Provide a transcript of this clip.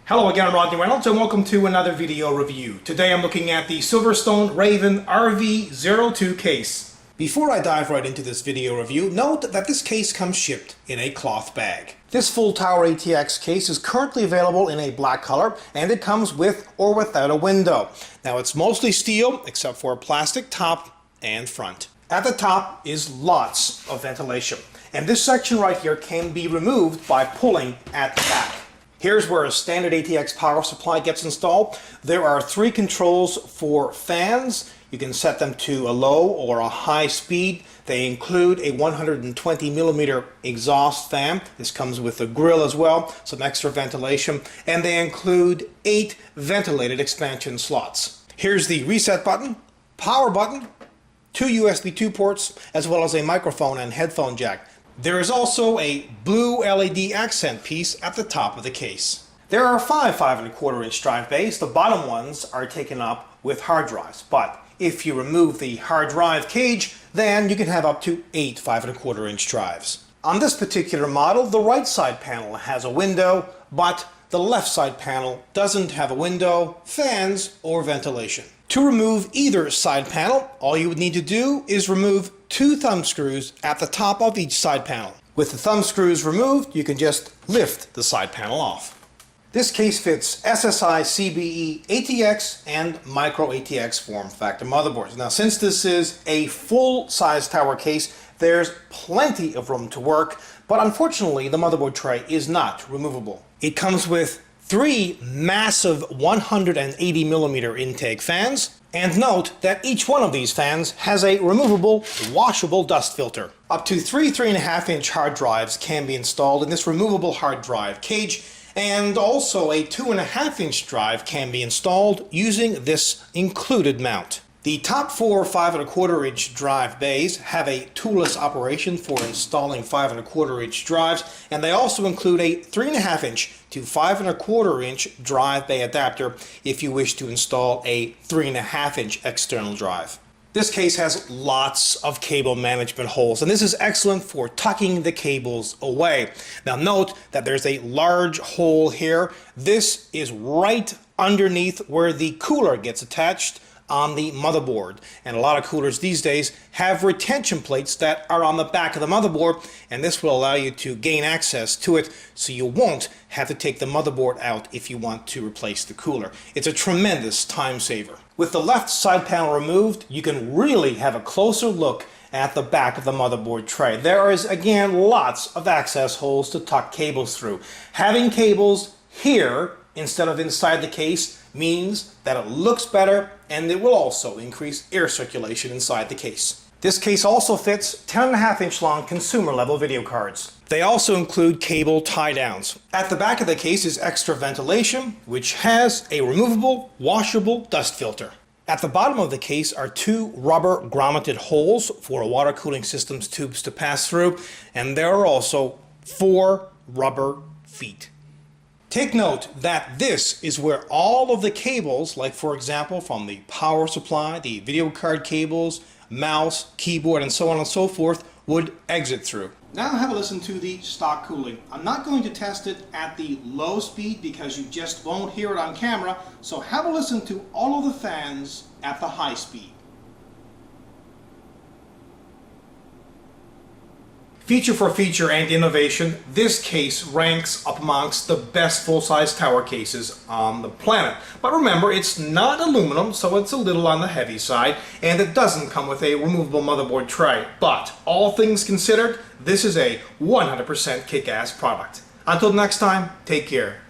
Hello again, I'm Rodney Reynolds, and welcome to another video review. Today I'm looking at the SilverStone Raven RV02 Case. Before I dive right into this video review, note that this case comes shipped in a cloth bag. This full tower ATX case is currently available in a black color, and it comes with or without a window. Now it's mostly steel, except for a plastic top and front. At the top is lots of ventilation, and this section right here can be removed by pulling at the back. Here's where a standard ATX power supply gets installed. There are 3 controls for fans. You can set them to a low or a high speed. They include a 120mm exhaust fan. This comes with a grill as well, some extra ventilation, and they include 8 ventilated expansion slots. Here's the reset button, power button, 2 USB 2 ports, as well as a microphone and headphone jack. There is also a blue LED accent piece at the top of the case. There are 5 5¼ drive bays. The bottom ones are taken up with hard drives, but if you remove the hard drive cage, then you can have up to 8 5¼ drives. On this particular model, the right side panel has a window, but the left side panel doesn't have a window, fans, or ventilation. To remove either side panel, all you would need to do is remove 2 thumb screws at the top of each side panel. With the thumb screws removed, you can just lift the side panel off. This case fits SSI, CBE, ATX, and Micro ATX form factor motherboards. Now, since this is a full-size tower case, there's plenty of room to work, but unfortunately, the motherboard tray is not removable. It comes with 3 massive 180mm intake fans, and note that each one of these fans has a removable, washable dust filter. Up to 3 3.5-inch hard drives can be installed in this removable hard drive cage, and also a 2.5-inch drive can be installed using this included mount. The top 4 5¼ drive bays have a toolless operation for installing 5¼ drives, and they also include a 3.5-inch to 5¼ drive bay adapter if you wish to install a 3.5-inch external drive. This case has lots of cable management holes, and this is excellent for tucking the cables away. Now note that there's a large hole here. This is right underneath where the cooler gets attached on the motherboard, and a lot of coolers these days have retention plates that are on the back of the motherboard, and this will allow you to gain access to it so you won't have to take the motherboard out if you want to replace the cooler. It's a tremendous time saver. With the left side panel removed, you can really have a closer look at the back of the motherboard tray. There is again lots of access holes to tuck cables through. Having cables here instead of inside the case means that it looks better, and it will also increase air circulation inside the case. This case also fits 10.5-inch long consumer level video cards. They also include cable tie downs. At the back of the case is extra ventilation, which has a removable, washable dust filter. At the bottom of the case are 2 rubber grommeted holes for water cooling systems tubes to pass through, and there are also 4 rubber feet. Take note that this is where all of the cables, like for example from the power supply, the video card cables, mouse, keyboard, and so on and so forth, would exit through. Now have a listen to the stock cooling. I'm not going to test it at the low speed because you just won't hear it on camera, so have a listen to all of the fans at the high speed. Feature for feature and innovation, this case ranks up amongst the best full-size tower cases on the planet. But remember, it's not aluminum, so it's a little on the heavy side, and it doesn't come with a removable motherboard tray. But all things considered, this is a 100% kick-ass product. Until next time, take care.